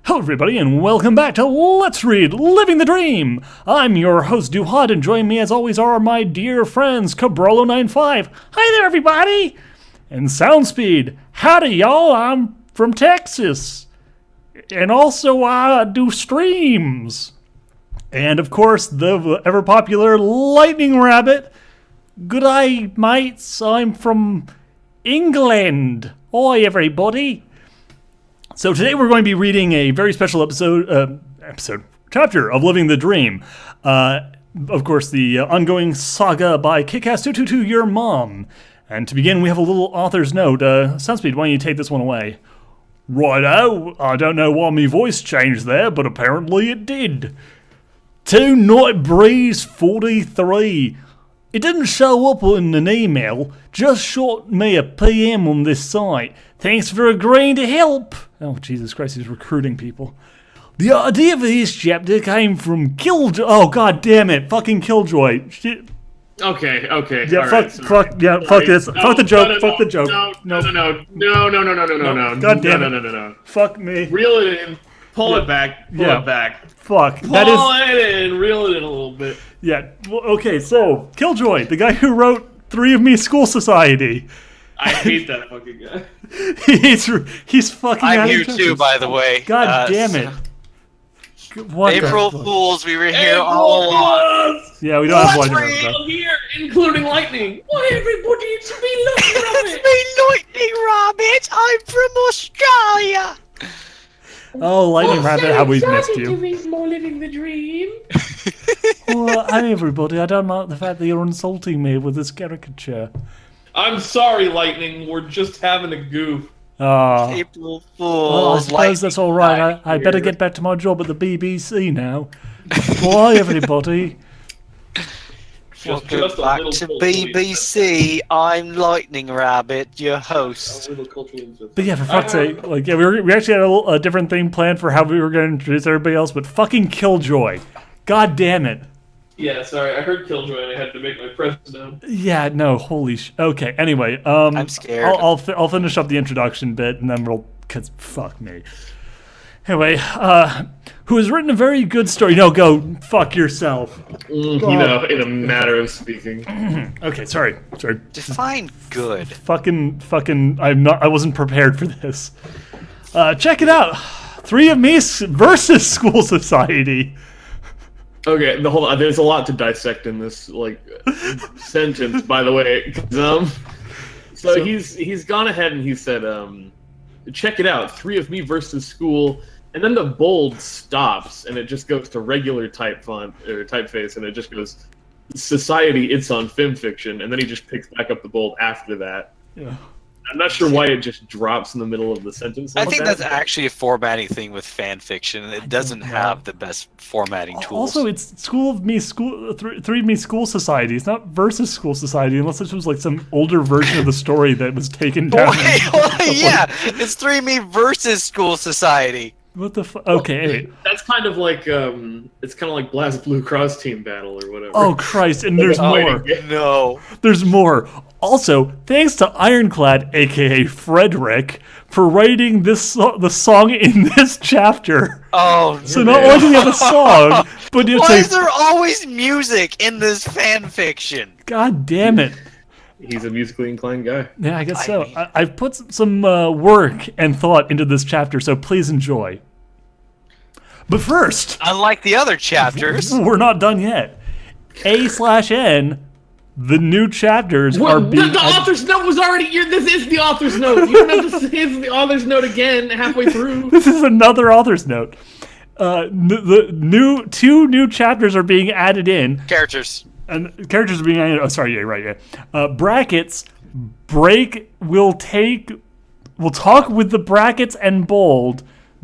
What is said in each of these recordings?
Hello everybody and welcome back to Let's Read Living the Dream! I'm your host Duhad and joining me as always are my dear friends Cabrolo95. Hi there everybody! And Soundspeed. Howdy y'all, I'm from Texas. And also I do streams. And of course the ever popular Lightning Rabbit. G'day mates, I'm from England. Oi everybody! So today we're going to be reading a very special chapter of Living the Dream. Of course, the ongoing saga by Kickass222, Your Mom. And to begin, we have a little author's note. Sunspeed, why don't you take this one away? Righto, I don't know why my voice changed there, but apparently it did. To Night Breeze 43. It didn't show up in an email, just shot me a PM on this site. Thanks for agreeing to help. Oh, Jesus Christ, he's recruiting people. The idea for this chapter came from Killjoy. Oh, god damn it. Fucking Killjoy. Shit. Okay. Yeah, fuck this. Fuck the joke. Fuck the joke. No. God damn it. No. Fuck me. Reel it in. Pull it back. Pull it back. Fuck. Pull it in. Reel it in a little bit. Yeah. Well, okay, so, Killjoy, the guy who wrote 3 of Me School Society. I hate that fucking guy. he's fucking I'm here too, by the way. God damn it. What April Fools, we were here all along. Yeah, we don't have Lightning Rabbit. Rabbit. Here, including Lightning. Why everybody needs to be Lightning Rabbit? It's me, Lightning Rabbit. I'm from Australia. Oh, Lightning Rabbit, how we've missed you. Doing more living the dream. Well, hey everybody, I don't like the fact that you're insulting me with this caricature. I'm sorry, Lightning. We're just having a goof. April Well, I Fools. suppose that's alright. I better get back to my job at the BBC now. Bye everybody. Welcome back to BBC. I'm Lightning Rabbit, your host. But yeah, for fuck's sake, like, yeah, we actually had a different thing planned for how we were going to introduce everybody else, but fucking Killjoy. God damn it. Yeah, sorry, I heard Killjoy and I had to make my press known. Yeah, no, holy okay, anyway, I'm scared. I'll finish up the introduction bit and then cause fuck me. Anyway, who has written a very good story. No, go fuck yourself. You know, in a matter of speaking. Okay, sorry. Define good. I wasn't prepared for this. Check it out. 3 of Me versus School Society. Okay, hold on. There's a lot to dissect in this sentence, by the way. So he's gone ahead and he said, check it out, 3 of Me versus School, and then the bold stops and it just goes to regular type font or typeface, and it just goes Society. It's on Film Fiction, and then he just picks back up the bold after that. Yeah. I'm not sure why it just drops in the middle of the sentence. I think that's actually a formatting thing with fan fiction. It doesn't have the best formatting tools. Also, it's 3 of Me School Society. It's not versus School Society, unless this was like some older version of the story that was taken down. Yeah, it's 3 of Me versus School Society. What the okay, anyway. That's kind of like it's kind of like Blast Blue Cross Team Battle or whatever. Oh Christ! And there's more. No, there's more. Also, thanks to Ironclad, aka Frederick, for writing the song in this chapter. Oh, so not only do you have a song, but it's why is there always music in this fan fiction? God damn it! He's a musically inclined guy. Yeah, I guess so. I've put some work and thought into this chapter, so please enjoy. But first, unlike the other chapters, we're not done yet. A/N. The new chapters are being... The author's note was already... This is the author's note. You don't have to say it's the author's note again halfway through. This is another author's note. The 2 new chapters are being added in. Characters. And characters are being added... Oh, sorry, yeah, right, yeah. Brackets, break, we'll talk with the brackets and bold.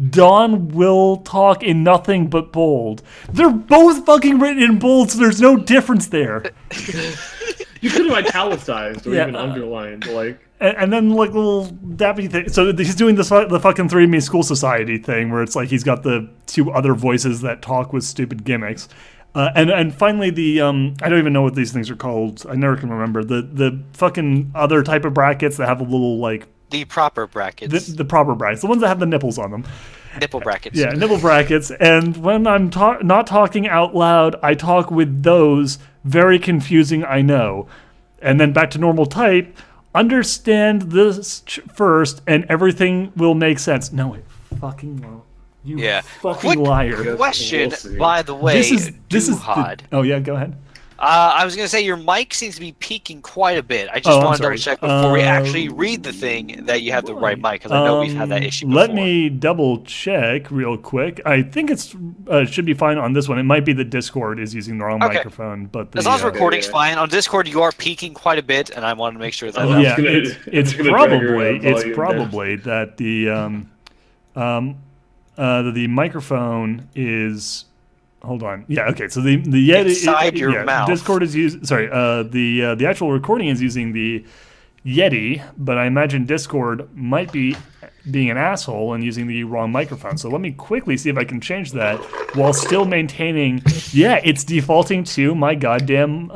Dawn will talk in nothing but bold. They're both fucking written in bold, so there's no difference there. You could have italicized or even underlined, like. And then like little dappy thing. So he's doing the fucking 3 of Me School Society thing, where it's like he's got the 2 other voices that talk with stupid gimmicks. And finally the I don't even know what these things are called. I never can remember the fucking other type of brackets that have a little like The proper brackets. The proper brackets, the ones that have the nipples on them. Nipple brackets. Yeah, nipple brackets. And when I'm not talking out loud, I talk with those. Very confusing, I know. And then back to normal type. Understand this first, and everything will make sense. No, it fucking won't. You fucking Quick liar. Question, We'll see. by the way, This is Duhad. oh yeah, go ahead. I was going to say your mic seems to be peaking quite a bit. I just I'm want to double sorry. check before we actually read the thing that you have the right mic, because I know we've had that issue before. Let me double check real quick. I think it's should be fine on this one. It might be the Discord is using the wrong microphone, but As long as recording's fine. On Discord, you are peaking quite a bit, and I wanted to make sure that. yeah, gonna- it's I'm gonna drag your probably volume down. that the microphone is. Hold on. Yeah. Okay. So the Yeti Inside your mouth. Discord is using. Sorry. The actual recording is using the Yeti, but I imagine Discord might be being an asshole and using the wrong microphone. So let me quickly see if I can change that while still maintaining. Yeah, it's defaulting to my goddamn.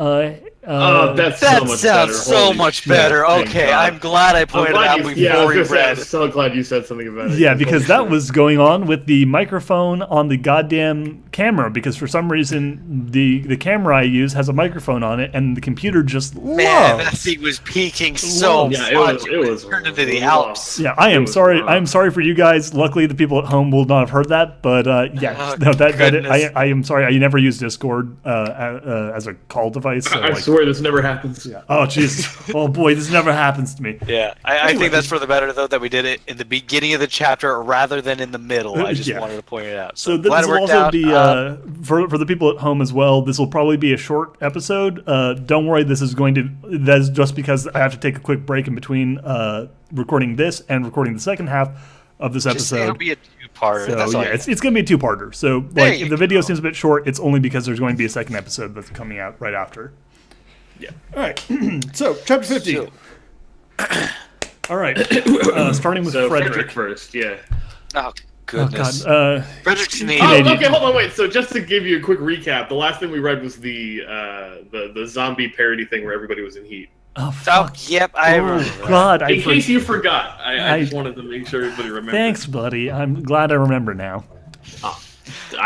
That's That so much sounds better. so Holy much shit, better. thank Okay, God. I'm glad I pointed glad out you- before yeah, I was we gonna say, read. I'm so glad you said something about it. Yeah, because that Holy was going on with the microphone on the goddamn camera. Because for some reason, the camera I use has a microphone on it, and the computer just Man, that loves. thing was peaking so Yeah, much. it was turned into the rough. Alps. Yeah, I It am was sorry. rough. I'm sorry for you guys. Luckily, the people at home will not have heard that. But yeah, Oh, no, goodness. I am sorry. I never use Discord as a call device. So, I like, swear this never happens. oh jeez, oh boy, this never happens to me. Yeah, I think that's for the better, though, that we did it in the beginning of the chapter rather than in the middle. I just Yeah. wanted to point it out. So glad this it will worked also out. be for the people at home as well. This will probably be a short episode. Don't worry, that's just because I have to take a quick break in between recording this and recording the second half of this Just say it'll episode. be a two-parter. So That's all. yeah, it's gonna be a two-parter. So There like, you if the video go. seems a bit short, it's only because there's going to be a second episode that's coming out right after. Yeah. All right. So chapter 50. So- All right. Starting with So Frederick. Frederick first, yeah. Oh, Oh goodness. God. Frederick's name. Teenage- Oh, okay, hold on, wait. So just to give you a quick recap, the last thing we read was the zombie parody thing where everybody was in heat. Oh, Oh, fuck. yep, I remember. Oh God. In case you forgot, I just I- wanted to make sure everybody remembered. Thanks, buddy. I'm glad I remember now.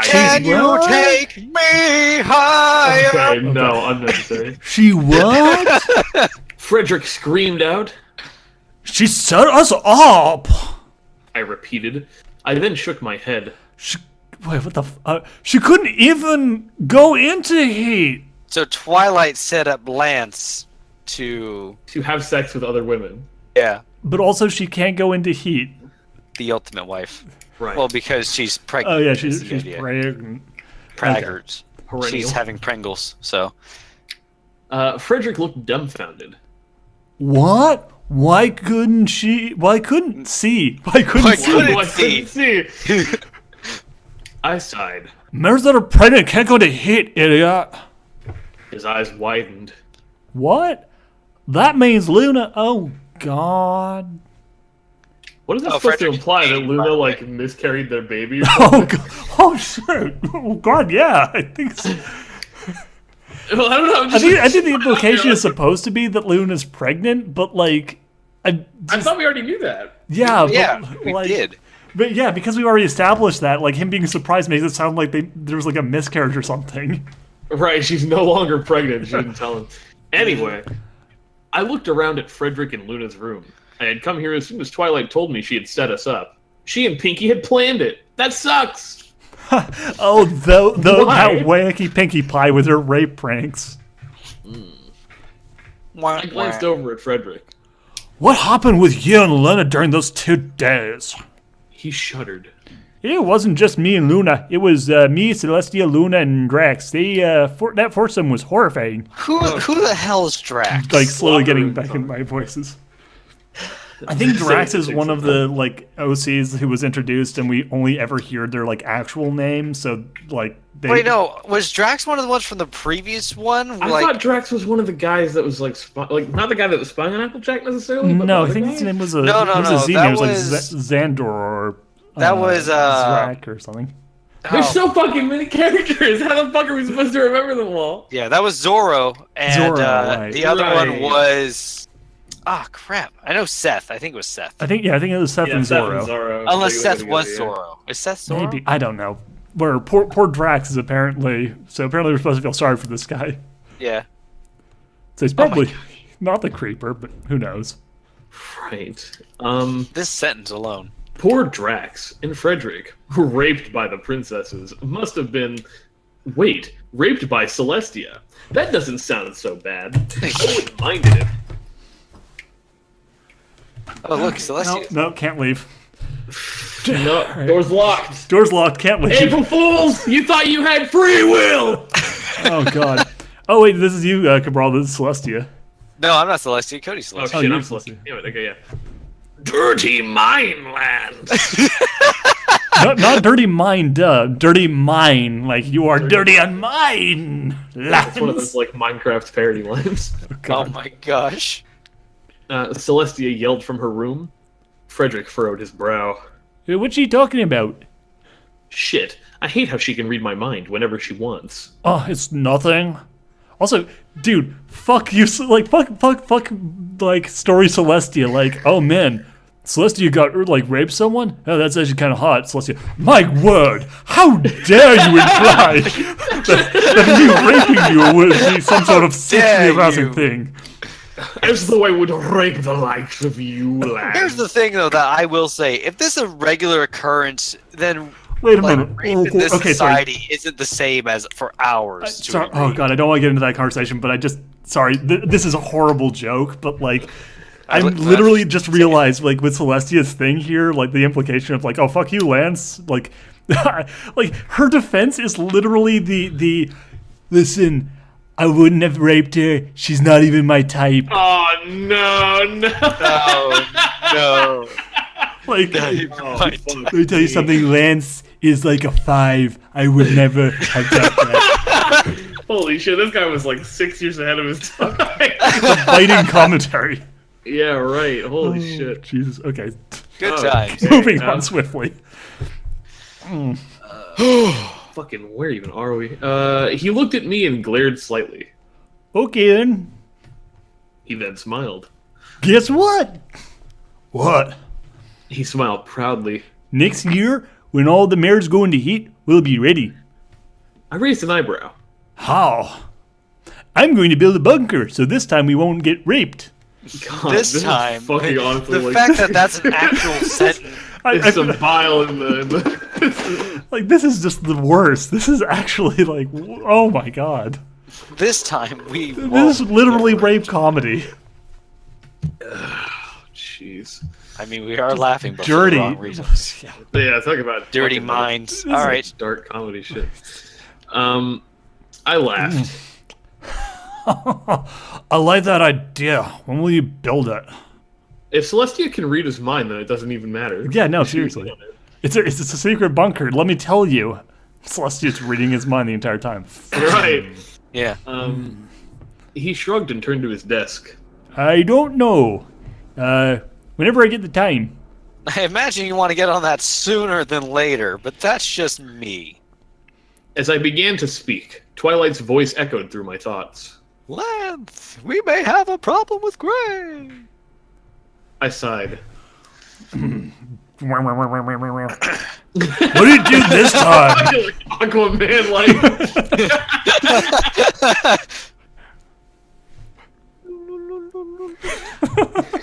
Can you What? take me higher? Okay, no, unnecessary. She what? Frederick screamed out. She set us up. I repeated. I then shook my head. Wait, what the? She couldn't even go into heat. So Twilight set up Lance to, To have sex with other women. yeah, But also, she can't go into heat. the ultimate wife. Right. Well, because she's pregnant. Oh yeah, is she's the she's idea. pregnant. Praggarts. Perennial. She's having Pringles, so. Frederick looked dumbfounded. What? Why couldn't she? Why couldn't see? Why couldn't Why see? couldn't- I couldn't see. I sighed. Members that are pregnant can't go to heat, idiot. His eyes widened. What? That means Luna. Oh God. What is that Oh, supposed to Frederick's imply? That gay, by Luna, the like, miscarried their baby? Or Oh something? God. Oh shit. Oh God. Yeah, I think so. Well, I don't know. I'm I just think the implication is supposed to be that Luna's pregnant, but like, I thought we already knew that. yeah, Yeah, but, we like, did. But yeah, because we already established that, like him being surprised makes it sound like there was like a miscarriage or something. Right, she's no longer pregnant. She didn't tell him. Anyway, I looked around at Frederick and Luna's room. I had come here as soon as Twilight told me she had set us up. She and Pinky had planned it. That sucks. Oh, that Why? wacky Pinkie Pie with her rape pranks. I glanced over at Frederick. What happened with you and Luna during those 2 days? He shuddered. It wasn't just me and Luna. It was me, Celestia, Luna, and Drax. That foursome was horrifying. Who the hell is Drax? Like slowly Locker getting room back talk. in my voices. I think Drax is one of the like OCs who was introduced, and we only ever hear their like actual name. So like they. Wait, no. Was Drax one of the ones from the previous one? I thought Drax was one of the guys that was like, not the guy that was spying on Applejack necessarily. But No, the I other think guy? his name was a No, it was a Z that name. It was like was- Xandor or That was, Zrak or something. There's Oh. so fucking many characters. How the fuck are we supposed to remember them all? Yeah, that was Zorro, and Zorro, right. the other Right. one was Ah, crap. I know Seth. I think it was Seth. I think it was Seth Yeah, and Seth Zoro. and Zoro. Unless They Seth go was together, yeah. Zoro. Is Seth Zoro? Maybe, I don't know. Where poor Drax is apparently we're supposed to feel sorry for this guy. Yeah. So he's probably not the creeper, but who knows? Right. This sentence alone. Poor Drax and Frederick, who were raped by the princesses, must have been. Wait, raped by Celestia. That doesn't sound so bad. I wouldn't mind it. Oh, look, Celestia. No, can't leave. No, door's locked. Door's locked, can't leave. April Fools! You thought you had free will! Oh god. Oh wait, this is you, Cabral. This is Celestia. No, I'm not Celestia. Cody's Oh Celestia. shit, you're I'm Celestia. Celestia. Damn it, okay, yeah. Dirty Mineland! Not dirty mine, dirty mine. Like you are dirty on mine. It's one of those like Minecraft parody lines. Oh my gosh. Celestia yelled from her room. Frederick furrowed his brow. What's she talking about? Shit, I hate how she can read my mind whenever she wants. Oh, it's nothing. Also, dude, fuck you. Like fuck. Like story Celestia. Like, oh man, Celestia got like raped someone. Oh, that's actually kind of hot, Celestia. My word, how dare you imply that me raping you would be some sort of sexually Dare arousing you. thing? As though I would rape the likes of you, lad. Here's the thing, though, that I will say. If this is a regular occurrence, then Wait a like, minute. rape in this Okay, sorry. society isn't the same as for ours. to a Sorry. Oh degree. god, I don't want to get into that conversation, but sorry. This is a horrible joke, but like, I li- literally just realized like with Celestia's thing here, like the implication of like, oh fuck you, Lance. Like, like her defense is literally the listen. I wouldn't have raped her. She's not even my type. Oh no, no. No. Like, Oh, Right. fuck let me tell you me. something. Lance is like a 5. I would never have done that. Holy shit, this guy was like 6 years ahead of his time. Biting commentary. Yeah, right. Holy Oh, shit. Jesus. Okay. Good Okay. times. Moving on swiftly. Fucking, where even are we? He looked at me and glared slightly. Okay then. He then smiled. Guess what? What? He smiled proudly. Next year, when all the mares go into heat, we'll be ready. I raised an eyebrow. How? I'm going to build a bunker, so this time we won't get raped. God, This is time, fucking honestly the like fact that that's an actual sentence. there's some bile in the Like, this is just the worst. This is actually like, oh my god. This time we This is literally rape comedy. Jeez. I mean, we are laughing, but Dirty. for the wrong reasons. Yeah, talk about Dirty fucking minds. All right. dark comedy shit. I laughed. I like that idea. When will you build it? If Celestia can read his mind, then it doesn't even matter. Yeah, no, seriously. It's a secret bunker. Let me tell you. Celestia's reading his mind the entire time. Right. Yeah. He shrugged and turned to his desk. I don't know. Whenever I get the time. I imagine you want to get on that sooner than later, but that's just me. As I began to speak, Twilight's voice echoed through my thoughts. Lance, we may have a problem with Gray. I sighed. What did you do this time? I feel like Aquaman, like.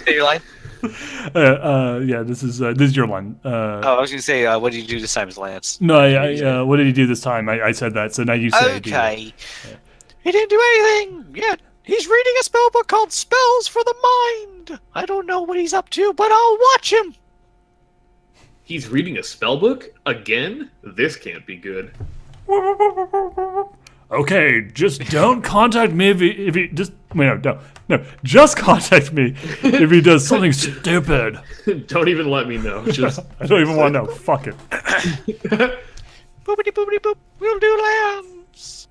Say your line? Yeah, this is your line. Oh, I was going to say, what did you do this time as Lance? No, what did he do this time? I said that, so now you say it. Okay. He didn't do anything yet. He's reading a spell book called Spells for the Mind. I don't know what he's up to, but I'll watch him. He's reading a spellbook? Again? This can't be good. Okay, just don't contact me if he just wait, no, just contact me if he does something stupid. Don't even let me know. Just I don't even want to know. Fuck it. Boopity boopity boop. We'll do Lance.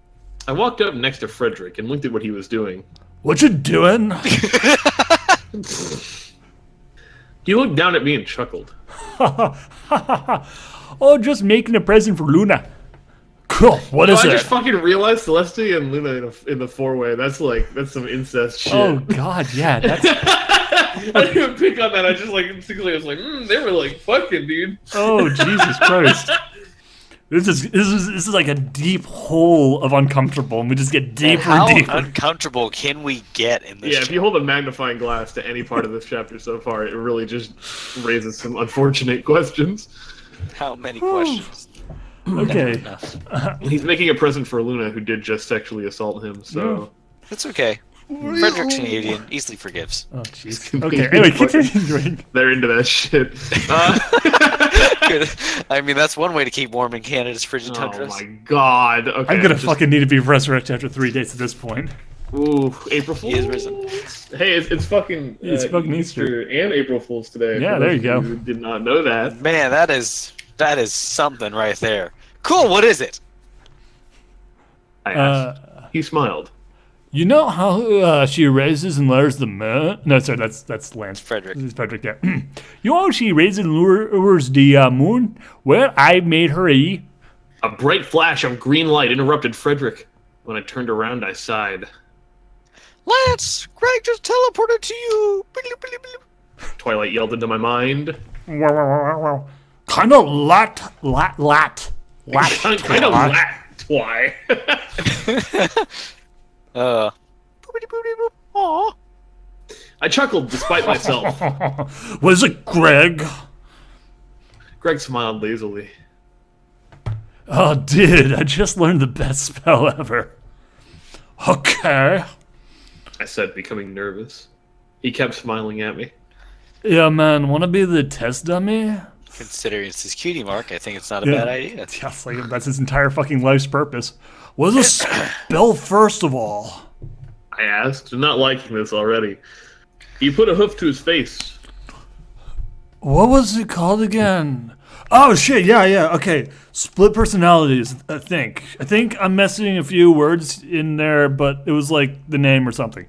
I walked up next to Frederick and looked at what he was doing. What you doing? He looked down at me and chuckled. Oh, just making a present for Luna. Cool. What is I it? just fucking realized Celestia and Luna in the four-way. That's some incest shit. Oh God, yeah. That's I didn't even pick on that. I just like instinctively was like, they were like fucking, dude. Oh, Jesus Christ. This is like a deep hole of uncomfortable, and we just get deeper How and deeper. uncomfortable can we get in this? Yeah, if you hold a magnifying glass to any part of this chapter so far, it really just raises some unfortunate questions. How many questions? Okay. Enough. He's making a present for Luna, who did just sexually assault him, so... It's okay. Frederick's Canadian, easily forgives. Oh, jeez. Okay, anyway, continuing. They're into that shit. Good. I mean, that's one way to keep warm in Canada's frigid Oh tundras. my god. Okay, I'm gonna fucking need to be resurrected after 3 days at this point. Ooh, April Fool's. He is risen. Hey, it's fucking... It's fucking Easter. and April Fool's today. Yeah, for there those you go. of Who did not know that. Man, that is something right there. Cool, what is it? I asked. He smiled. You know how she raises and lures the moon? No, sorry, that's Lance. Frederick. This is Frederick, yeah. You know how she raises and lures the moon? Well, I made her a... A bright flash of green light interrupted Frederick. When I turned around, I sighed. Lance, Greg just teleported to you. Twilight yelled into my mind. Kind of lat. Kind of lat, twy. Aw. I chuckled despite myself. Was it Greg? Greg smiled lazily. Oh, dude, I just learned the best spell ever. Okay. I said, becoming nervous. He kept smiling at me. Yeah, man, wanna be the test dummy? Considering it's his cutie mark, I think it's not a bad idea. Yeah, it's like, that's his entire fucking life's purpose. What's a spell first of all? I asked, not liking this already. He put a hoof to his face. What was it called again? Oh shit, yeah, okay. Split personalities, I think. I think I'm messing a few words in there, but it was like the name or something.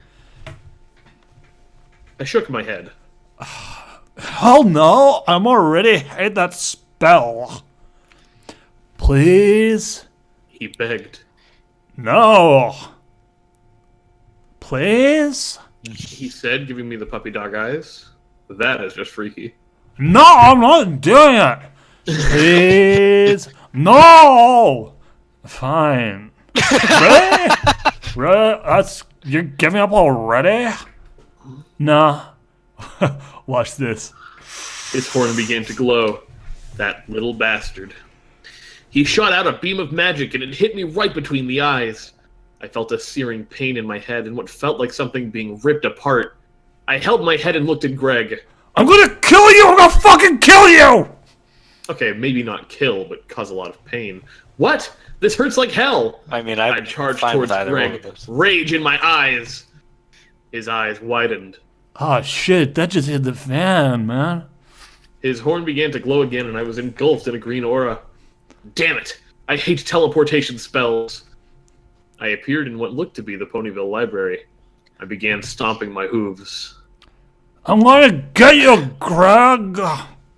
I shook my head. Hell no, I'm already hate that spell. Please? He begged. No. Please? He said, giving me the puppy dog eyes. That is just freaky. No, I'm not doing it. Please? No. Fine. Really? Really? You're giving up already? Nah. Watch this. His horn began to glow. That little bastard. He shot out a beam of magic and it hit me right between the eyes. I felt a searing pain in my head and what felt like something being ripped apart. I held my head and looked at Greg. I'm gonna kill you! I'm gonna fucking kill you! Okay, maybe not kill, but cause a lot of pain. What? This hurts like hell! I mean, I charged towards Greg, rage in my eyes. His eyes widened. Oh shit, that just hit the fan, man. His horn began to glow again and I was engulfed in a green aura. Damn it! I hate teleportation spells. I appeared in what looked to be the Ponyville library. I began stomping my hooves. I'm gonna get you, Greg!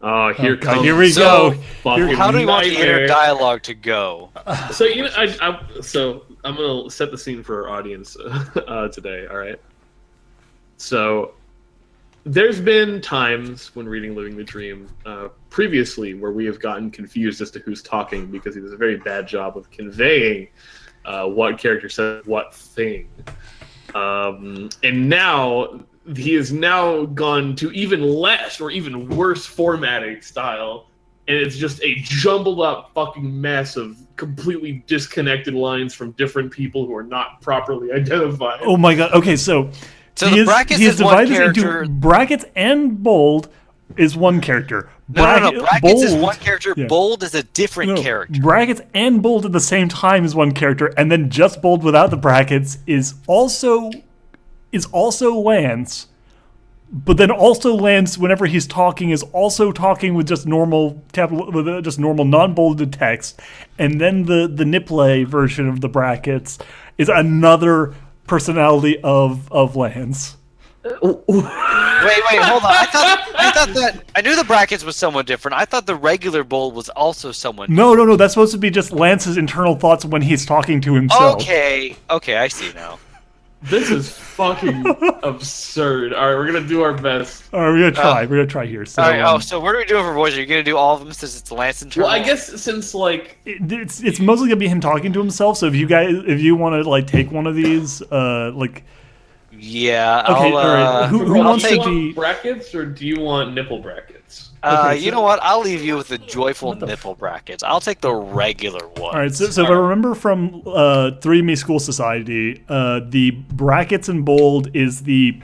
Oh, here comes. Here we go. Fucking How do we want the inner nightmare. dialogue to go? So you know, so I'm gonna set the scene for our audience today. All right. So there's been times when reading Living the Dream previously where we have gotten confused as to who's talking because he does a very bad job of conveying what character says what thing. And now he has now gone to even less or even worse formatting style. And it's just a jumbled up fucking mess of completely disconnected lines from different people who are not properly identified. Oh my god, okay, so the brackets he is is one divided character. into brackets and bold is one character. No. Brackets bold, is one character. yeah. Bold is a different character. Brackets and bold at the same time is one character, and then just bold without the brackets is also Lance. But then also Lance, whenever he's talking, is also talking with just normal normal non-bolded text, and then the Niplay version of the brackets is another personality of Lance. Wait, hold on. I thought that I knew the brackets was somewhat different. I thought the regular bold was also somewhat. No. That's supposed to be just Lance's internal thoughts when he's talking to himself. Okay, I see now. This is fucking absurd. All right, we're gonna do our best. All right, we're gonna try. We're gonna try here. So, All right. So what are we doing for voice? Are you gonna do all of them since it's Lance and Turtle? Well, I guess since like it's mostly gonna be him talking to himself. So if you want to like take one of these, like. Yeah. Okay. I'll, all right. Who do wants you to want be? brackets or do you want nipple brackets? Okay, you know what? I'll leave you with the joyful nipple brackets. I'll take the regular ones. All right. So if I remember from 3Me School Society, the brackets in bold is the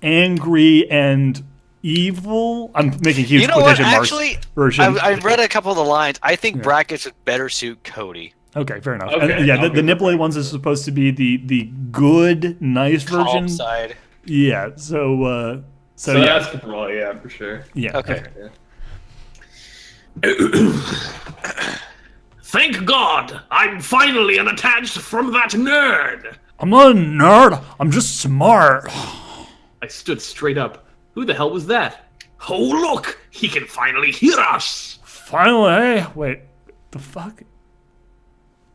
angry and evil. I'm making huge You know what? quotation marks Actually, version. I read a couple of the lines. I think brackets would better suit Cody. Okay, fair enough. Okay, And, yeah, I'll the go nipple ones is supposed to be the good, nice version. Calm side. Yeah. So So yeah. that's well, yeah, for sure. Yeah. Okay. Thank God, I'm finally unattached from that nerd. I'm not a nerd. I'm just smart. I stood straight up. Who the hell was that? Oh look, he can finally hear us. Finally. Wait. The fuck?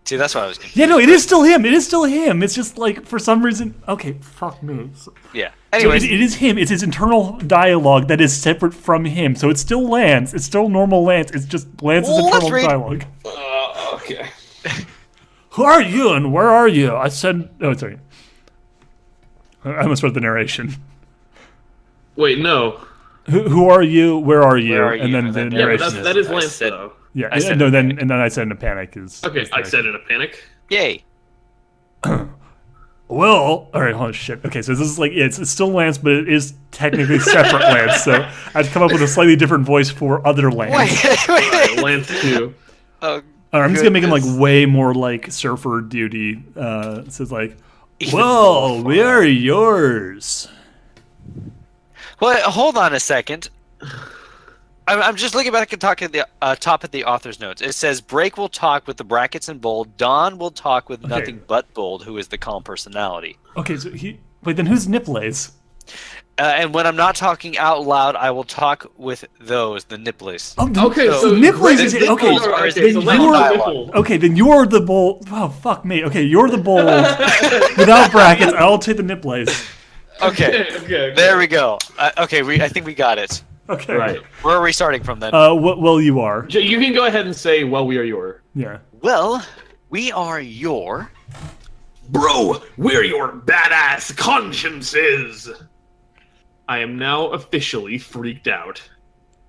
See, that's what I was confused. Yeah, no, it is still him. It is still him. It's just like for some reason. Okay, fuck me. Yeah. So Anyways, it is him. It's his internal dialogue that is separate from him. So it's still Lance. It's still normal Lance. It's just Lance's Well, let's internal read- dialogue. Okay. Who are you and where are you? I said. Oh, sorry. I almost wrote the narration. Wait, no. Who are you? Where are you? Where are you? And then And the then- Yeah, but narration that is. is I Lance said- though. Yeah, I said no, in a then and then I said in a panic is. Okay, is I said in a panic. yay. Well, all right, holy shit. Okay, so this is like it's still Lance, but it is technically separate Lance. So I had to come up with a slightly different voice for other Lance. Wait. Lance too. Oh, All right, I'm just gonna make him like goodness. way more like surfer duty. It says like, Even well, more we are yours. Well, hold on a second. I'm just looking back and talking at the top of the author's notes. It says Break will talk with the brackets in bold. Don will talk with nothing but bold, who is the calm personality. Okay, so wait, then who's Niplays? And when I'm not talking out loud, I will talk with those, the nipplies. Oh, Okay, So so Niplays Greg is Nipples okay. are- then so you're- Lance is dialogue. Nipples. Okay, then you're the bold. Oh, fuck me. Okay, you're the bold without brackets. I'll take the Niplays. Okay, Okay. there we go. Okay, I think we got it. Okay. Right. Where are we starting from then? Well, you are. You can go ahead and say, "Well, we are your." Yeah. Well, we are your... Bro, we're your badass consciences. I am now officially freaked out.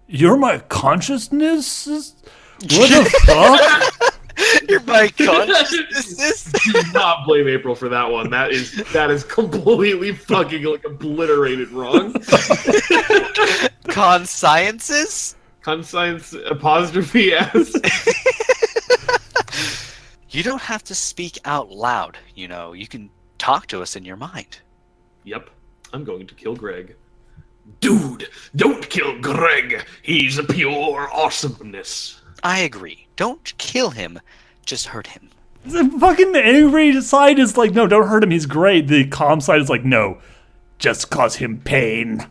You're my consciousness? What the fuck? You're my consciousness. Do not blame April for that one. That is completely fucking like obliterated wrong. Consciences? Conscience apostrophe s. You don't have to speak out loud, you know. You can talk to us in your mind. Yep, I'm going to kill Greg. Dude, don't kill Greg. He's a pure awesomeness. I agree. Don't kill him, just hurt him. The fucking angry side is like, no, don't hurt him. He's great. The calm side is like, no, just cause him pain.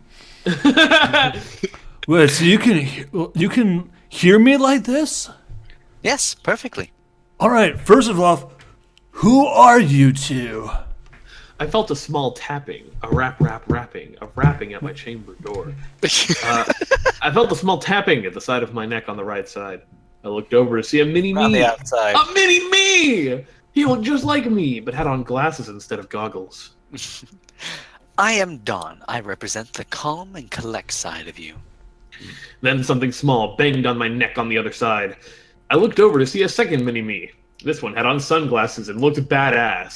Wait, so you can hear me like this? Yes, perfectly. All right. First of all, who are you two? I felt a small tapping, a rapping at my chamber door. I felt a small tapping at the side of my neck on the right side. I looked over to see a mini On me. the outside. A mini me! He looked just like me, but had on glasses instead of goggles. I am Don. I represent the calm and collect side of you. Then something small banged on my neck on the other side. I looked over to see a second mini me. This one had on sunglasses and looked badass.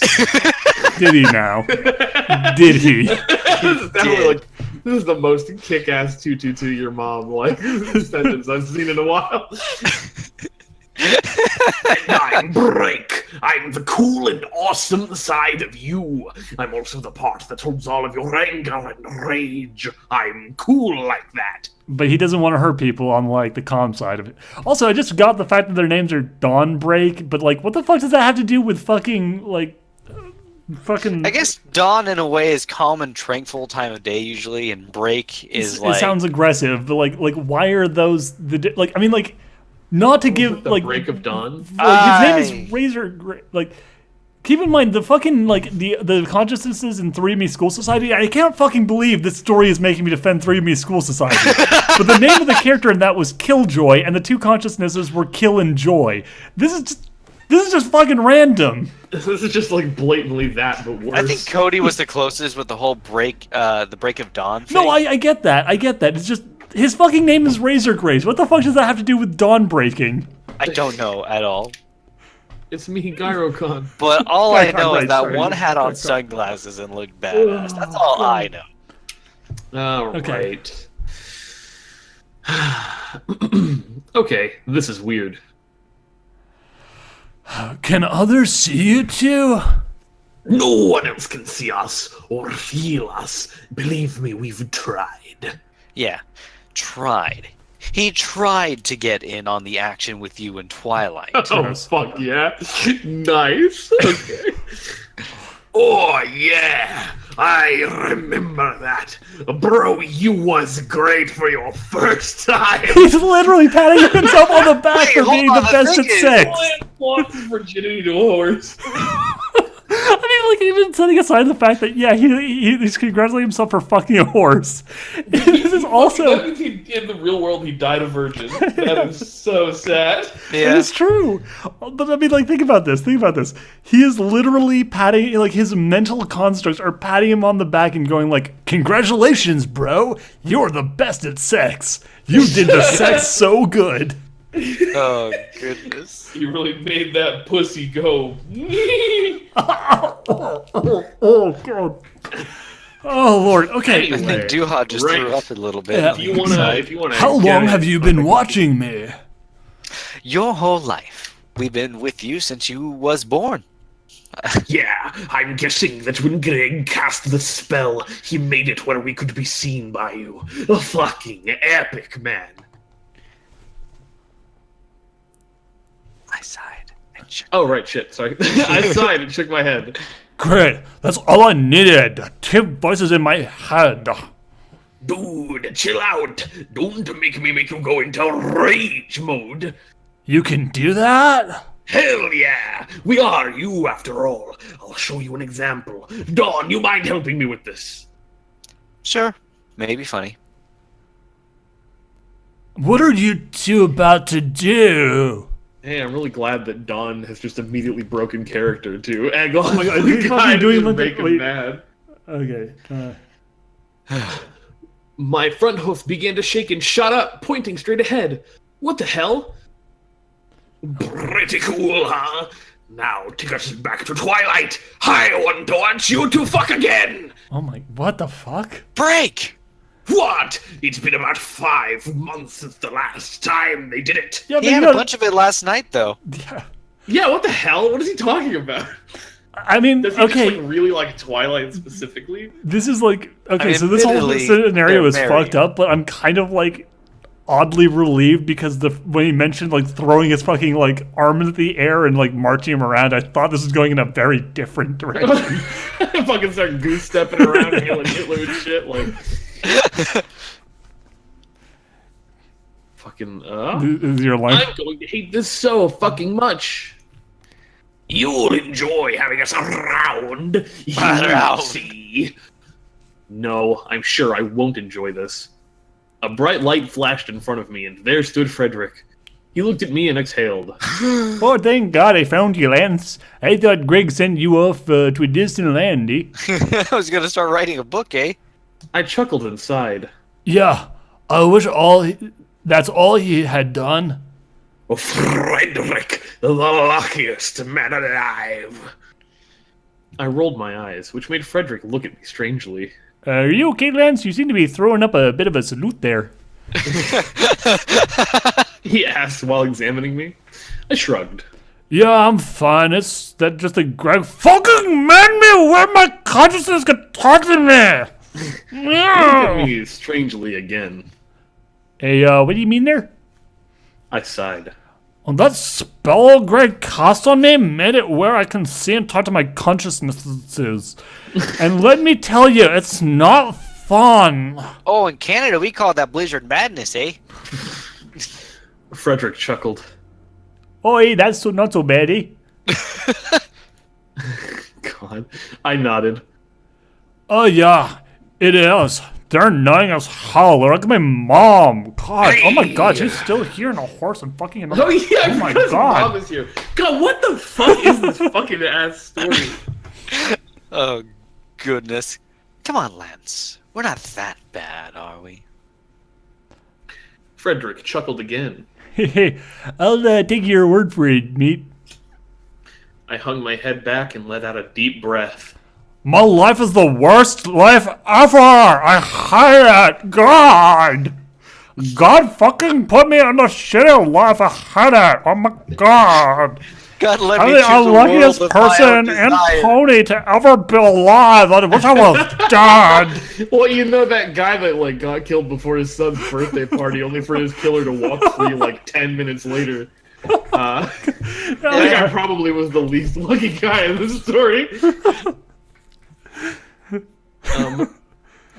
Did he now? Did he? This is definitely like this is the most kick-ass 222 your mom like sentence I've seen in a while. And I'm Break. I'm the cool and awesome side of you. I'm also the part that holds all of your anger and rage. I'm cool like that. But he doesn't want to hurt people on like the calm side of it. Also, I just got the fact that their names are Dawnbreak, but like, what the fuck does that have to do with fucking like, fucking? I guess dawn in a way is calm and tranquil time of day usually, and break is it sounds aggressive, but like, why are those like? I mean, like, not to give The like break of dawn. Like, his name is Razor. Like, Keep in mind, the fucking, like, the consciousnesses in 3Me School Society, I can't fucking believe this story is making me defend 3Me School Society. But the name of the character in that was Killjoy, and the two consciousnesses were Kill and Joy. This is just fucking random. This is just, like, blatantly that, but worse. I think Cody was the closest with the whole the break of dawn thing. No, I get that. It's just, his fucking name is Razor Grace. What the fuck does that have to do with dawn breaking? I don't know at all. It's me, Gyrocon. But all I know Right, is that sorry. one had on sunglasses and looked badass. That's all I know. All Okay. right. Okay, this is weird. Can others see you too? No one else can see us or feel us. Believe me, we've tried. Yeah, tried. He tried to get in on the action with you in Twilight. Oh, fuck yeah. Nice. Okay. Oh, yeah. I remember that. Bro, you was great for your first time. He's literally patting himself on the back Wait, for hold being on, the the best at thing is- sex. Lost his virginity to a horse. I mean, like, even setting aside the fact that, yeah, he's congratulating himself for fucking a horse. This is also... That means in the real world, he died a virgin. That is so sad. Yeah. It's true. But, I mean, like, think about this. He is literally patting, like, his mental constructs are patting him on the back and going, like, congratulations, bro. You're the best at sex. You did the sex so good. Oh, goodness. You really made that pussy go. Oh, God. Oh, Lord. Okay. I think Duhad just Right. threw up a little bit. Yeah. If you wanna, How get long it, have you been watching me? Your whole life. We've been with you since you was born. Yeah, I'm guessing that when Greg cast the spell, he made it where we could be seen by you. A fucking epic, man. I sighed and shook. Oh, right, shit, sorry. I sighed and shook my head. Great. That's all I needed. 2 voices in my head. Dude, chill out. Don't make me make you go into rage mode. You can do that? Hell yeah! We are you, after all. I'll show you an example. Dawn, you mind helping me with this? Sure. Maybe funny. What are you two about to do? Hey, I'm really glad that Dawn has just immediately broken character to egg on my God, the he's guy fucking doing to like make the- him wait. mad. Okay. My front hoof began to shake and shot up, pointing straight ahead. What the hell? Pretty cool, huh? Now take us back to Twilight. I want to watch you two fuck again. Oh my, what the fuck? Break! What? It's been about 5 months since the last time they did it. Yeah, He had a bunch of it last night, though. Yeah. Yeah, what the hell? What is he talking about? I mean, Does he okay, just like really like Twilight specifically? this is like, okay, I mean, so this whole admittedly, scenario they're is married. fucked up, but I'm kind of like oddly relieved because when he mentioned like throwing his fucking like arm into the air and like marching him around, I thought this was going in a very different direction. Fucking start goose stepping around hailing Hitler and shit like. Fucking Is your line? I'm going to hate this so fucking much. You'll enjoy having us around. You'll Around. see. No, I'm sure I won't enjoy this. A bright light flashed in front of me, and there stood Frederick. He looked at me and exhaled. Oh, thank God I found you, Lance. I thought Greg sent you off to a distant land, eh? I was gonna start writing a book, eh? I chuckled inside. Yeah, I wish that's all he had done. Oh, Frederick, the luckiest man alive. I rolled my eyes, which made Frederick look at me strangely. Are you okay, Lance? You seem to be throwing up a bit of a salute there. He asked while examining me. I shrugged. Yeah, I'm fine. It's that just a Greg fucking made me where my consciousness could talk to me. He looked at me strangely again. Hey, what do you mean there? I sighed. Well, that spell Greg cast on me made it where I can see and talk to my consciousnesses. And let me tell you, it's not fun. Oh, in Canada, we call that Blizzard Madness, eh? Frederick chuckled. Oh, hey, that's not so bad, eh? God. I nodded. Oh, yeah, it is. They're annoying as hell. They're like my mom. God, oh my God, she's still here in a horse and fucking another. Oh yeah, oh my because God. Mom is here. God, what the fuck is this fucking ass story? Oh, goodness. Come on, Lance. We're not that bad, are we? Frederick chuckled again. Hey, I'll take your word for it, mate. I hung my head back and let out a deep breath. My life is the worst life ever. I hate it. God. God fucking put me in a shitty life. I hate it. Oh my God. God, let I'm me the choose a unluckiest world of my own person in desire. Pony to ever be alive. I wish I was dead. Well, you know that guy that like got killed before his son's birthday party, only for his killer to walk free like 10 minutes later. I think I probably was the least lucky guy in this story.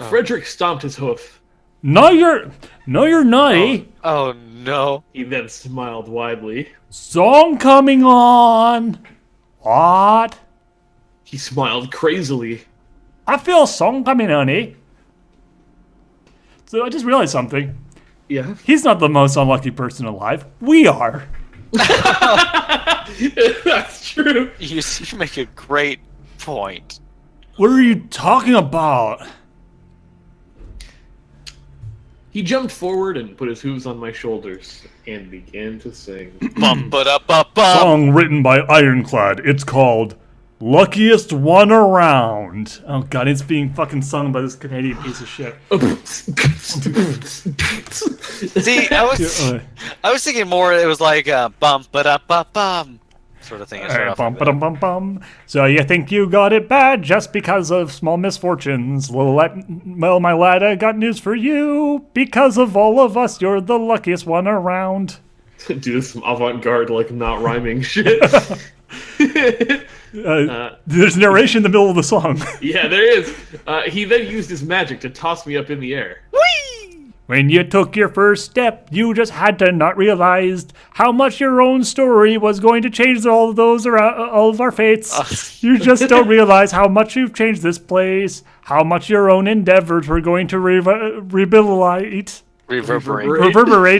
Frederick stomped his hoof. No, you're not. Eh? Oh, no. He then smiled widely. Song coming on. What? He smiled crazily. I feel a song coming on, eh? So I just realized something. Yeah. He's not the most unlucky person alive. We are. That's true. You make a great point. What are you talking about? He jumped forward and put his hooves on my shoulders and began to sing. Bum ba da ba bum. Song written by Ironclad. It's called Luckiest One Around. Oh god, it's being fucking sung by this Canadian piece of shit. See, I was thinking more. It was like bum ba da ba bum sort of thing. I started off Bum, with. ba-dum, bum, bum. So you think you got it bad just because of small misfortunes? Well, my lad, I got news for you. Because of all of us, you're the luckiest one around. Do some avant-garde, like, not rhyming shit. There's narration in the middle of the song. Yeah, there is. He then used his magic to toss me up in the air. When you took your first step, you just had to not realize how much your own story was going to change all of those around, all of our fates. You just don't realize how much you've changed this place, how much your own endeavors were going to reverberate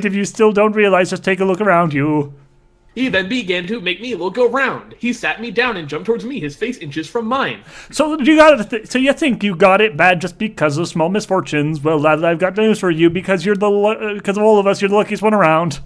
if you still don't realize. Just take a look around you. He then began to make me look around. He sat me down and jumped towards me, his face inches from mine. So you think you got it bad just because of small misfortunes? Well, lad, I've got news for you. Because because of all of us, you're the luckiest one around.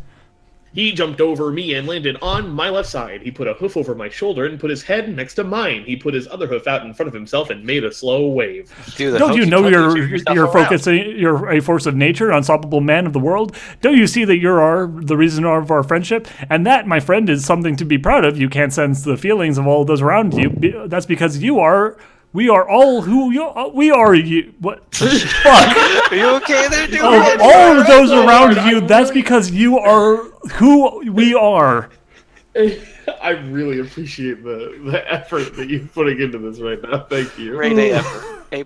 He jumped over me and landed on my left side. He put a hoof over my shoulder and put his head next to mine. He put his other hoof out in front of himself and made a slow wave. Don't you know you're focusing? You're a force of nature, unstoppable man of the world. Don't you see that you're the reason of our friendship? And that, my friend, is something to be proud of. You can't sense the feelings of all of those around you. That's because you are. We are all who we are. You what? Fuck. Are you okay there, dude? All of those around you. That's because you are who we are. I really appreciate the effort that you're putting into this right now. Thank you. Great A effort. A++.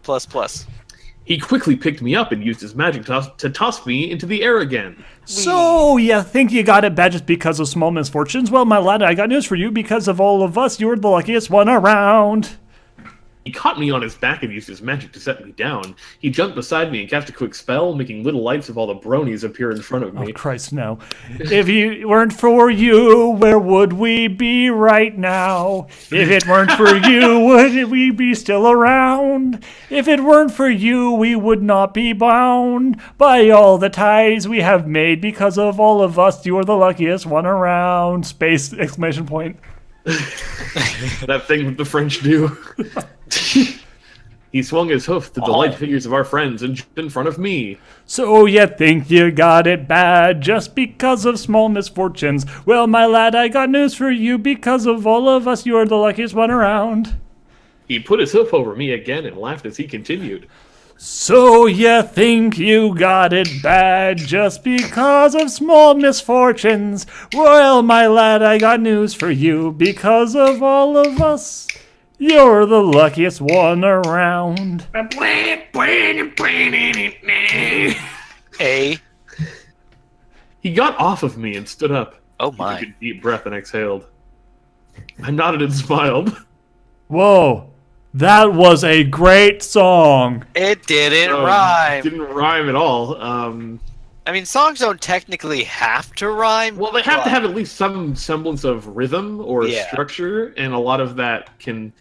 He quickly picked me up and used his magic to toss me into the air again. So, you think you got it bad just because of small misfortunes? Well, my lad, I got news for you. Because of all of us, you're the luckiest one around. He caught me on his back and used his magic to set me down. He jumped beside me and cast a quick spell, making little lights of all the bronies appear in front of me. Oh, Christ, no. If it weren't for you, where would we be right now? If it weren't for you, would we be still around? If it weren't for you, we would not be bound by all the ties we have made. Because of all of us, you're the luckiest one around. Space, exclamation point. That thing that the French do. He swung his hoof to the light figures of our friends and jumped in front of me. So you think you got it bad just because of small misfortunes? Well, my lad, I got news for you. Because of all of us, you're the luckiest one around. He put his hoof over me again and laughed as he continued. So you think you got it bad just because of small misfortunes? Well, my lad, I got news for you. Because of all of us, you're the luckiest one around. A. He got off of me and stood up. Oh He my. took a deep breath and exhaled. I nodded and smiled. Whoa, That was a great song. It didn't Oh, rhyme. Didn't rhyme at all. I mean, songs don't technically have to rhyme. Well, they have to but- have at least some semblance of rhythm or Yeah. structure, and a lot of that can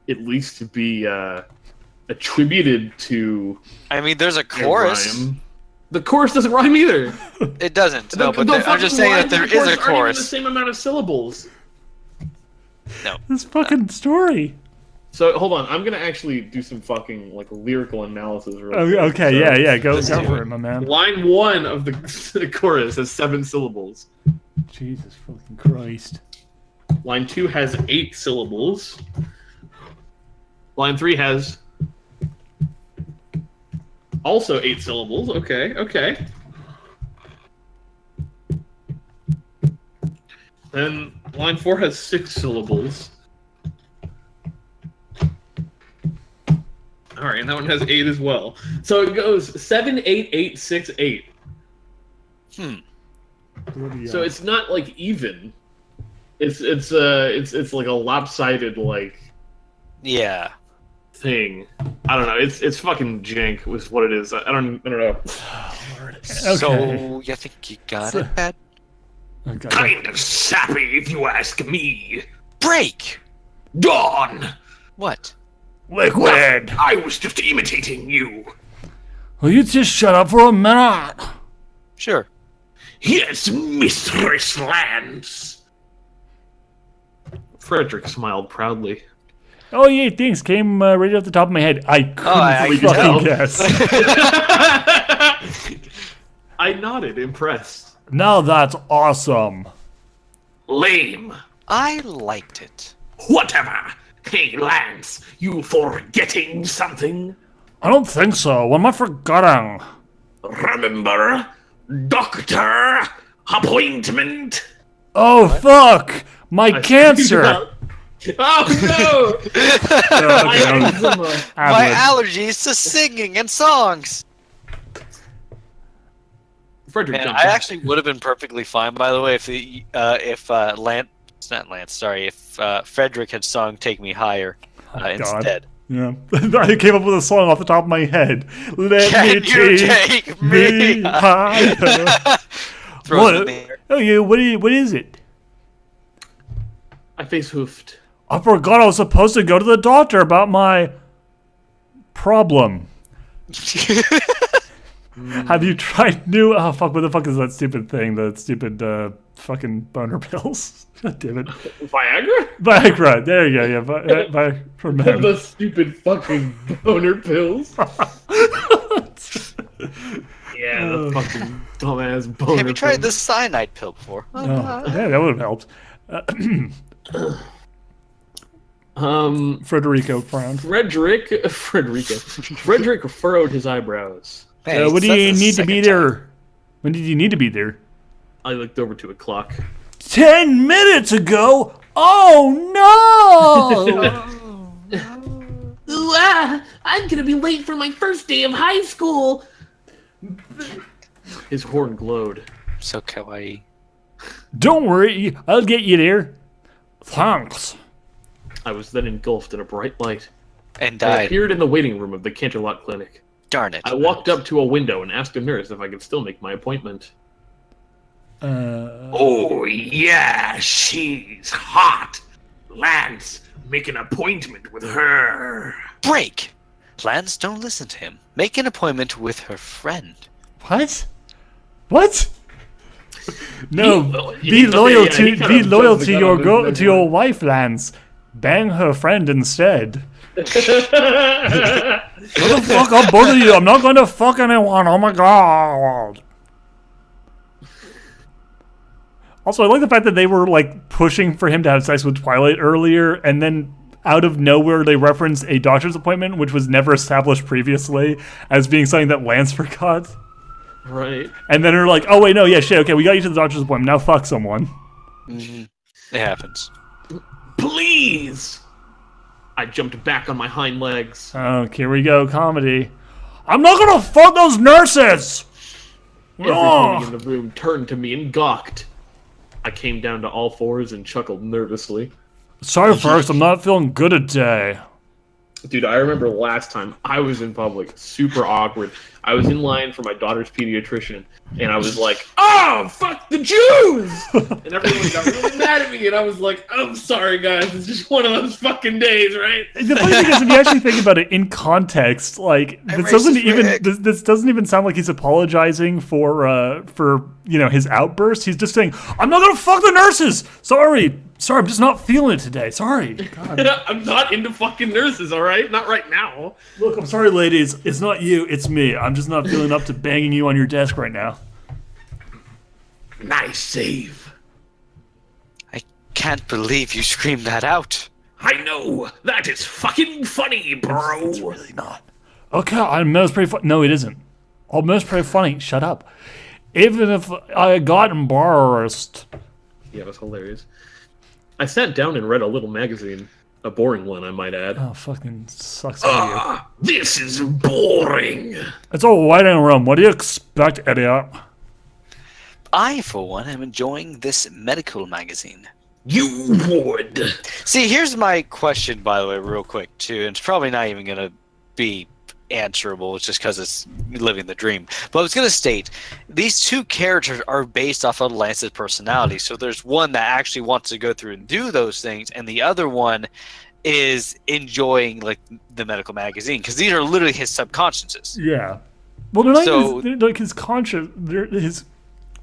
at least be attributed to I mean, there's a a chorus. rhyme. The chorus doesn't rhyme either. It doesn't. No, but The I'm just fucking saying that lines in there the is a aren't even the chorus. same amount of syllables. No. This fucking story. So hold on, I'm gonna actually do some fucking like lyrical analysis. Real Oh, quick. okay, So, yeah, go let's do for it. it, my man. Line 1 of the chorus has 7 syllables. Jesus fucking Christ. Line 2 has 8 syllables. Line 3 has also 8 syllables. Okay. Then line 4 has 6 syllables. Alright, and that one has 8 as well. So it goes 7, 8, 8, 6, 8. So it's not like even. It's like a lopsided like Yeah. thing. I don't know. It's fucking jank was what it is. I don't know. So you think you got it, Pat? Okay. Kind of sappy, if you ask me. Break. Dawn! What? Liquid! I was just imitating you. Will you just shut up for a minute? Sure. Yes, Mistress Lance. Frederick smiled proudly. Oh yeah, things came right off the top of my head. I couldn't I can fucking tell. guess. I nodded, impressed. Now that's awesome. Lame. I liked it. Whatever. Hey, Lance, you forgetting something? I don't think so. What am I forgetting? Remember? Doctor appointment? Oh fuck! My cancer! Oh no! My eczema. My Ad-lib. allergies to singing and songs. Frederick Man, jumped I back. actually would have been perfectly fine, by the way, if Lance, it's not Lance, sorry, if Frederick had sung "Take Me Higher" instead. Yeah. I came up with a song off the top of my head. Let Can me you take take me me higher. Throws What? it in the air. Oh yeah, what is it? I face hoofed. I forgot I was supposed to go to the doctor about my problem. Have you tried new? Oh fuck! What the fuck is that stupid thing? The stupid fucking boner pills. God damn it! Viagra? Viagra. There you go. Yeah, Viagra for men. The stupid fucking boner pills. Yeah, the fucking dumbass boner Have you tried pills. the cyanide pill before? Oh, yeah, that would have helped. Frederico frowned. Frederick furrowed his eyebrows. Hey, What do that's you the need to second be time. there? When did you need to be there? I looked over to a clock. 10 minutes ago. Oh no! Ooh, I'm gonna be late for my first day of high school. His horn glowed. So kawaii. Don't worry, I'll get you there. Thanks. I was then engulfed in a bright light. And I died. appeared in the waiting room of the Canterlot Clinic. Darn it. I walked up to a window and asked a nurse if I could still make my appointment. Oh, yeah, she's hot. Lance, make an appointment with her. Break! Lance, don't listen to him. Make an appointment with her friend. What? What? No, He- be okay, loyal yeah, he to kind be of loyal jumped to the gun your on this girl next to your one. wife, Lance. Bang her friend instead. What the fuck up, both of you? I'm not going to fuck anyone. Oh my god. Also, I like the fact that they were like pushing for him to have sex with Twilight earlier, and then out of nowhere they referenced a doctor's appointment, which was never established previously as being something that Lance forgot. Right. And then they're like, "Oh wait, no, yeah, shit. Okay, we got you to the doctor's appointment. Now fuck someone." It happens. Please! I jumped back on my hind legs. Oh, here we go, comedy. I'm not gonna fuck those nurses. Everybody in the room turned to me and gawked. I came down to all fours and chuckled nervously. Sorry, folks, I'm not feeling good today. Dude, I remember last time I was in public, super awkward. I was in line for my daughter's pediatrician, and I was like, "Oh, fuck the Jews!" And everyone got really mad at me, and I was like, "I'm sorry, guys. It's just one of those fucking days, right?" The funny thing is, if you actually think about it in context, like this doesn't even sound like he's apologizing for his outburst. He's just saying, "I'm not gonna fuck the nurses. Sorry, I'm just not feeling it today. Sorry." God. I'm not into fucking nurses, all right? Not right now. Look, I'm sorry, ladies. It's not you. It's me. I'm just not feeling up to banging you on your desk right now. Nice save. I can't believe you screamed that out. I know. That is fucking funny, bro. It's really not. Okay, I know it's pretty funny. No, it isn't. Oh, it's pretty funny. Shut up. Even if I got embarrassed. Yeah, it was hilarious. I sat down and read a little magazine. A boring one, I might add. Oh, fucking sucks for you. This is boring. It's all white and rum. What do you expect, idiot? I, for one, am enjoying this medical magazine. You would. See, here's my question, by the way, real quick, too. And it's probably not even going to be answerable. It's just because it's living the dream. But I was going to state, these two characters are based off of Lance's personality. So there's one that actually wants to go through and do those things, and the other one is enjoying like the medical magazine, because these are literally his subconsciouses. Yeah. Well, they're not So- they're like his conscience.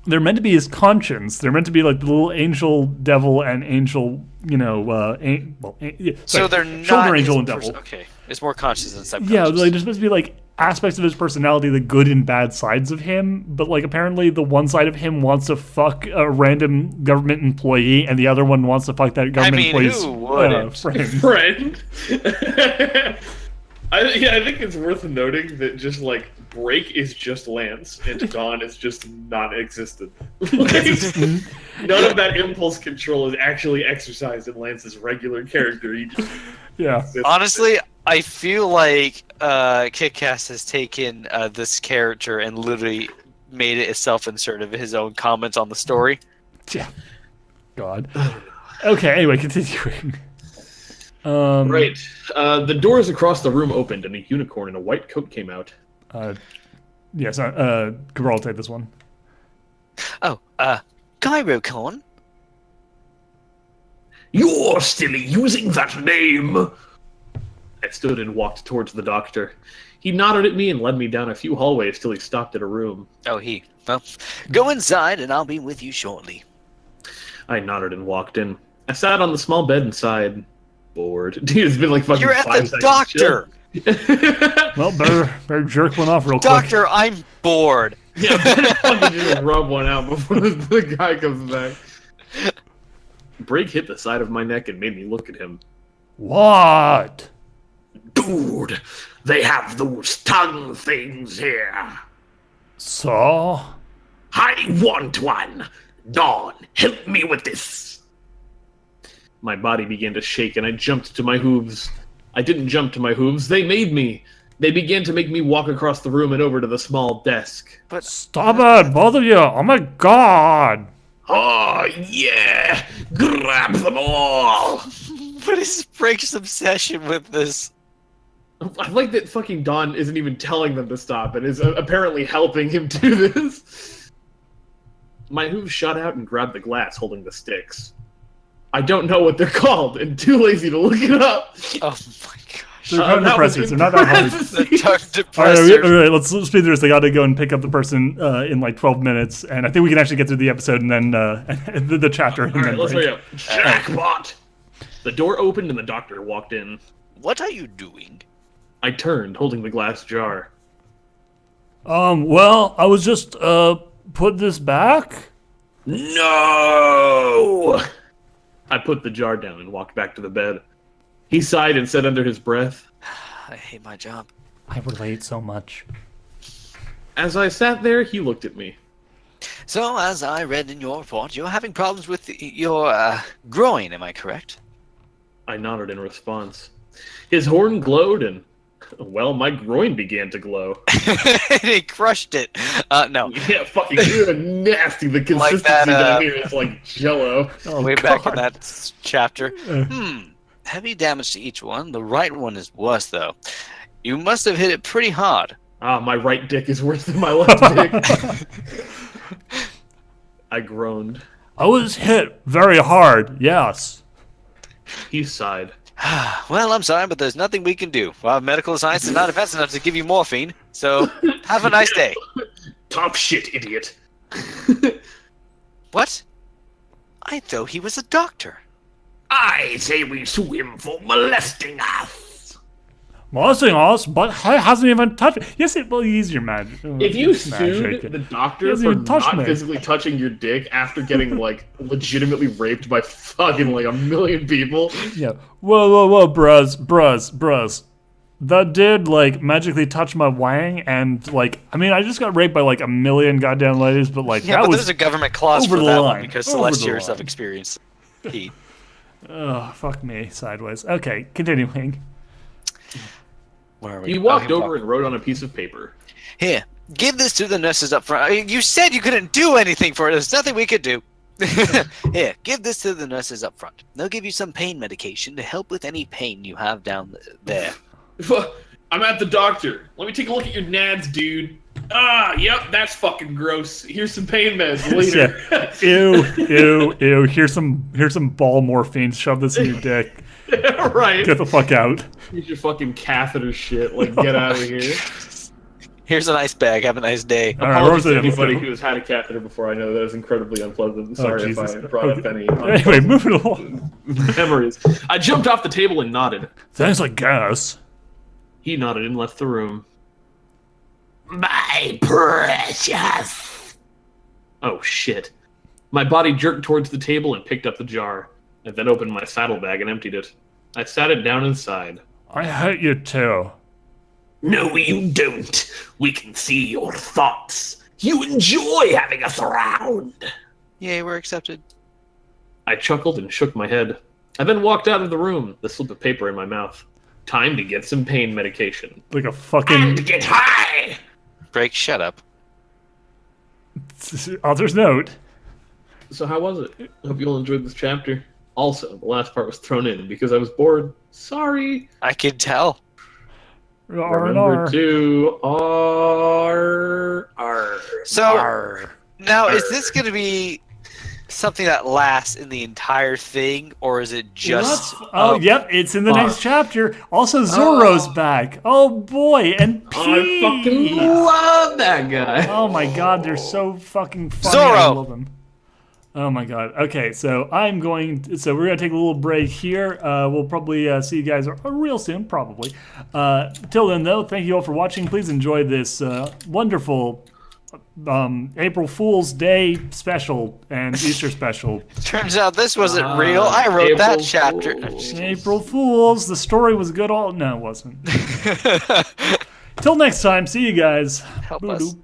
They're meant to be his conscience. They're meant to be like the little angel, devil, and angel. So they're not shoulder his angel and devil. Okay, it's more conscious than subconscious. Yeah, like there's supposed to be like aspects of his personality, the good and bad sides of him. But like apparently, the one side of him wants to fuck a random government employee, and the other one wants to fuck that government employee's who wouldn't? friend. Friend. I think it's worth noting that just like Break is just Lance and Dawn is just non-existent. Like, none of that impulse control is actually exercised in Lance's regular character. He just Yeah. exists. Honestly, I feel like Kit-Kat has taken this character and literally made it a self-insert of his own comments on the story. Yeah. God. Okay. Anyway, continuing. Right. The doors across the room opened and a unicorn in a white coat came out. Yes. Cabral, take this one. Oh, Gyrocon? You're still using that name. I stood and walked towards the doctor. He nodded at me and led me down a few hallways till he stopped at a room. Oh, he. Well, go inside and I'll be with you shortly. I nodded and walked in. I sat on the small bed inside. Bored. Dude, it's been like fucking You're at 5 the seconds. doctor! Well, better jerk one off real quick. Doctor, I'm bored. Yeah, better fucking just rub one out before the guy comes back. Break hit the side of my neck and made me look at him. What? Dude, they have those tongue things here. So? I want one. Dawn, help me with this. My body began to shake and I jumped to my hooves. I didn't jump to my hooves, they made me. They began to make me walk across the room and over to the small desk. But Stop it, both of you! Oh my god! Oh, yeah. Grab them all. what is Break's obsession with this? I like that fucking Dawn isn't even telling them to stop and is apparently helping him do this. My hooves shot out and grabbed the glass holding the sticks. I don't know what they're called and too lazy to look it up. Oh my gosh. They're tongue that was depressors. They're not that hard. The tongue All depressor. right, let's speed through this. They got to go and pick up the person in like 12 minutes, and I think we can actually get through the episode and then the chapter. And All right, then let's break. hurry up. Jackpot. The door opened and the doctor walked in. What are you doing? I turned, holding the glass jar. Well, I was just put this back. No. I put the jar down and walked back to the bed. He sighed and said under his breath, I hate my job. I relate so much. as I sat there, he looked at me. So, as I read in your report, you're having problems with your groin, am I correct? I nodded in response. His horn glowed and, well, my groin began to glow. He crushed it. No. Yeah, fucking nasty. The consistency that, down here is like jello. Oh, Way God. back in that chapter. heavy damage to each one. The right one is worse, though. You must have hit it pretty hard. Ah, my right dick is worse than my left dick. I groaned. I was hit very hard, yes. He sighed. Well, I'm sorry, but there's nothing we can do. Our medical science is not advanced enough to give you morphine, so have a nice day. Top shit, idiot. What? I thought he was a doctor. I say we sue him for molesting us. Molesting us, but he hasn't even touched me. Yes, well, he's your magic. If you sued the doctor hasn't for even touched not me. physically touching your dick after getting, like, legitimately raped by fucking, like, a million people... Yeah. Whoa, bros. That did, like, magically touch my wang, and, like, I mean, I just got raped by, like, a million goddamn ladies, but, like, Yeah, that but was... there's a government clause over for the that line. one because Over the Celestiers line. have experienced heat. Ugh, fuck me, sideways. Okay, continuing. Where are we? He walked Oh, over and wrote on a piece of paper. Here, give this to the nurses up front. I mean, you said you couldn't do anything for it. There's nothing we could do. Here, give this to the nurses up front. They'll give you some pain medication to help with any pain you have down there. I'm at the doctor. Let me take a look at your nads, dude. Ah, yep, that's fucking gross. Here's some pain meds later. Yeah. Ew. Here's some ball morphine. Shove this in your dick. Right. Get the fuck out. Here's your fucking catheter shit. Like, get out of here. Here's a nice bag. Have a nice day. All right, Apologies to where was it? anybody who has had a catheter before. I know that is incredibly unpleasant. Sorry if Jesus. I brought up any Anyway, moving along. memories. I jumped off the table and nodded. Thanks, I guess. He nodded and left the room. My precious. Oh, shit. My body jerked towards the table and picked up the jar. I then opened my saddlebag and emptied it. I sat it down inside. I hate you too. No, you don't. We can see your thoughts. You enjoy having us around. Yay, we're accepted. I chuckled and shook my head. I then walked out of the room, the slip of paper in my mouth. Time to get some pain medication. Like a fucking And get high. Break, shut up. author's note. So how was it? Hope you all enjoyed this chapter. Also, the last part was thrown in because I was bored. Sorry. I can tell. Remember to R. So, now, is this going to be something that lasts in the entire thing, or is it just... Yep, it's in the next chapter. Also, Zoro's back. Oh boy, and P. I fucking love that guy. Oh my god, they're so fucking funny. Zoro! I love them. Oh my god. Okay, so we're gonna take a little break here. We'll probably see you guys real soon, probably. Till then, though, thank you all for watching. Please enjoy this wonderful April Fool's Day special and Easter special. Turns out this wasn't real. I wrote that April chapter. Fools. April Fools. The story was good. No, it wasn't. Till next time. See you guys. Help us. Boop-doop.